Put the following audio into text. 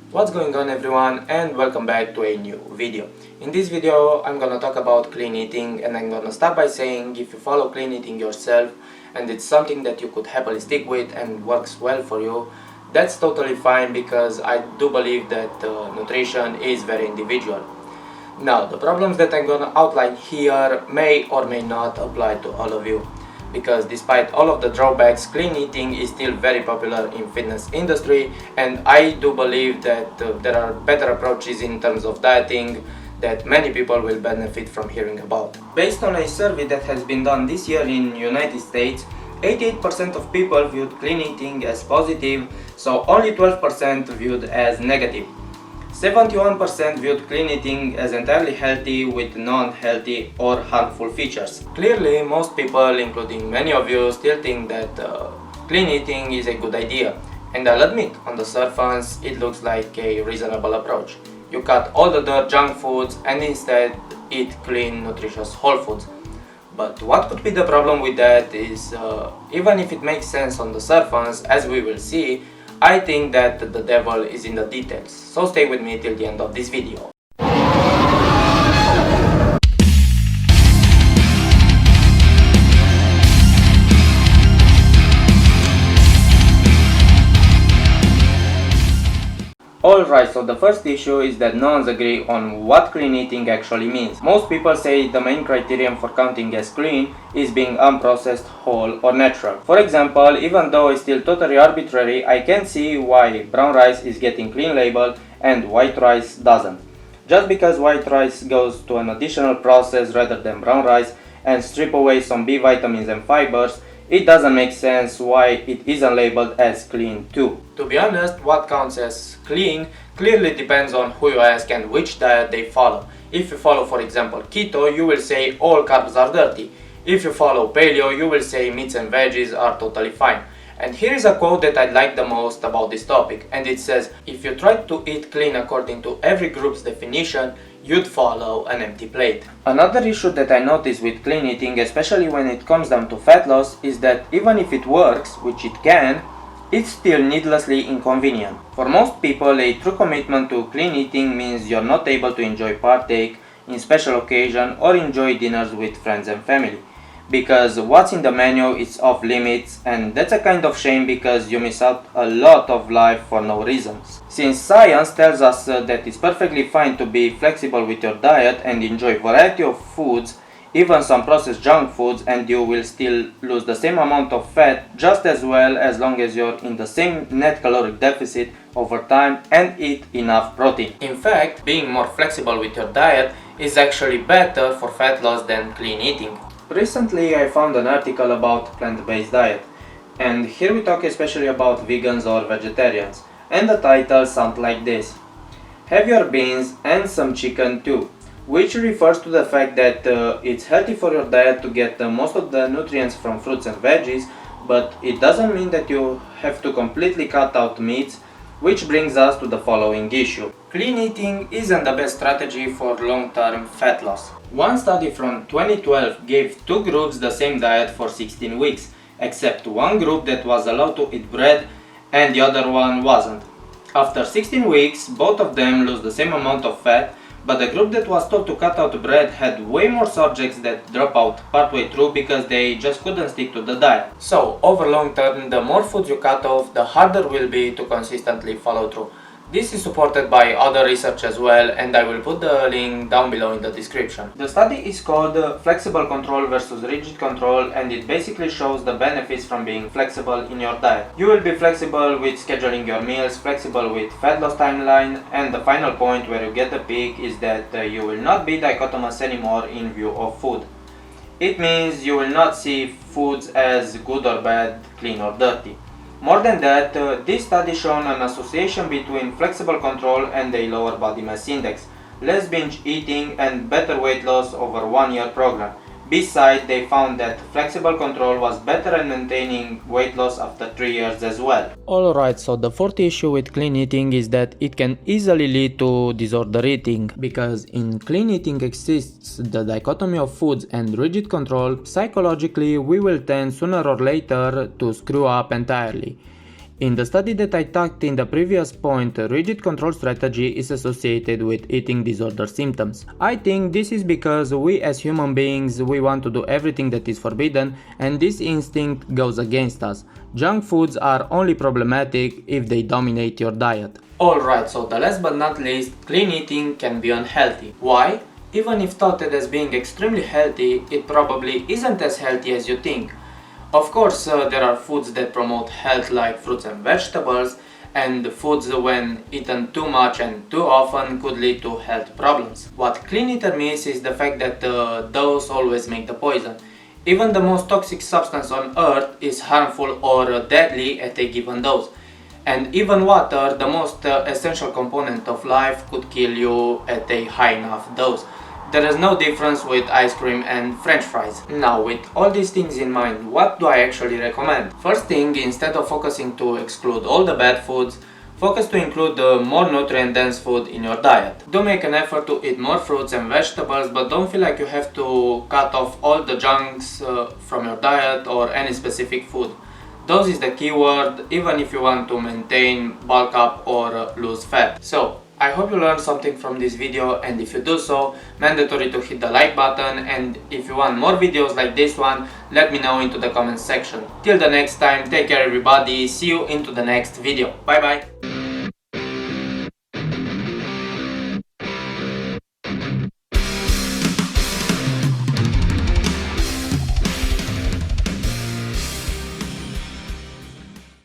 What's going on everyone, and welcome back to a new video. In this video I'm gonna talk about clean eating, and I'm gonna start by saying if you follow clean eating yourself and it's something that you could happily stick with and works well for you, that's totally fine, because I do believe that nutrition is very individual. Now, the problems that I'm gonna outline here may or may not apply to all of you, because despite all of the drawbacks, clean eating is still very popular in fitness industry, and I do believe that there are better approaches in terms of dieting that many people will benefit from hearing about. Based on a survey that has been done this year in United States, 88% of people viewed clean eating as positive, so only 12% viewed as negative. 71% viewed clean eating as entirely healthy with non-healthy or harmful features. Clearly, most people, including many of you, still think that clean eating is a good idea. And I'll admit, on the surface, it looks like a reasonable approach. You cut all the dirt junk foods and instead eat clean, nutritious whole foods. But what could be the problem with that is, even if it makes sense on the surface, as we will see, I think that the devil is in the details, so stay with me till the end of this video. Alright, so the first issue is that no one agree on what clean eating actually means. Most people say the main criterion for counting as clean is being unprocessed, whole or natural. For example, even though it's still totally arbitrary, I can see why brown rice is getting clean label and white rice doesn't. Just because white rice goes to an additional process rather than brown rice and strip away some B vitamins and fibers, it doesn't make sense why it isn't labeled as clean too. To be honest, what counts as clean clearly depends on who you ask and which diet they follow. If you follow, for example, keto, you will say all carbs are dirty. If you follow paleo, you will say meats and veggies are totally fine. And here is a quote that I like the most about this topic, and it says, if you try to eat clean according to every group's definition, you'd follow an empty plate. Another issue that I notice with clean eating, especially when it comes down to fat loss, is that even if it works, which it can, it's still needlessly inconvenient. For most people, a true commitment to clean eating means you're not able to partake in special occasion or enjoy dinners with friends and family, because what's in the menu is off limits, and that's a kind of shame because you miss out a lot of life for no reasons. Since science tells us that it's perfectly fine to be flexible with your diet and enjoy variety of foods, even some processed junk foods, and you will still lose the same amount of fat just as well, as long as you're in the same net caloric deficit over time and eat enough protein. In fact, being more flexible with your diet is actually better for fat loss than clean eating. Recently I found an article about plant-based diet, and here we talk especially about vegans or vegetarians, and the title sounds like this: have your beans and some chicken too, which refers to the fact that it's healthy for your diet to get most of the nutrients from fruits and veggies, but it doesn't mean that you have to completely cut out meats, which brings us to the following issue. Clean eating isn't the best strategy for long-term fat loss. One study from 2012 gave two groups the same diet for 16 weeks, except one group that was allowed to eat bread and the other one wasn't. After 16 weeks, both of them lose the same amount of fat, but the group that was told to cut out bread had way more subjects that drop out partway through because they just couldn't stick to the diet. So, over long term, the more food you cut off, the harder it will be to consistently follow through. This is supported by other research as well, and I will put the link down below in the description. The study is called Flexible Control versus Rigid Control, and it basically shows the benefits from being flexible in your diet. You will be flexible with scheduling your meals, flexible with fat loss timeline, and the final point where you get the peak is that you will not be dichotomous anymore in view of food. It means you will not see foods as good or bad, clean or dirty. More than that, this study shown an association between flexible control and a lower body mass index, less binge eating and better weight loss over 1 year program. Besides, they found that flexible control was better at maintaining weight loss after 3 years as well. Alright, so the fourth issue with clean eating is that it can easily lead to disorder eating, because in clean eating exists the dichotomy of foods and rigid control. Psychologically, we will tend sooner or later to screw up entirely. In the study that I talked in the previous point, rigid control strategy is associated with eating disorder symptoms. I think this is because we as human beings, we want to do everything that is forbidden, and this instinct goes against us. Junk foods are only problematic if they dominate your diet. Alright, so the last but not least, clean eating can be unhealthy. Why? Even if touted as being extremely healthy, it probably isn't as healthy as you think. Of course, there are foods that promote health like fruits and vegetables, and foods when eaten too much and too often could lead to health problems. What clean eater means is the fact that those always make the poison. Even the most toxic substance on earth is harmful or deadly at a given dose. And even water, the most essential component of life, could kill you at a high enough dose. There is no difference with ice cream and french fries. Now, with all these things in mind, what do I actually recommend? First thing, instead of focusing to exclude all the bad foods, focus to include the more nutrient-dense food in your diet. Do make an effort to eat more fruits and vegetables, but don't feel like you have to cut off all the junks from your diet or any specific food. Dose is the key word, even if you want to maintain, bulk up or lose fat. So, I hope you learned something from this video, and if you do so, mandatory to hit the like button, and if you want more videos like this one, let me know into the comments section. Till the next time, take care everybody, see you into the next video. Bye bye!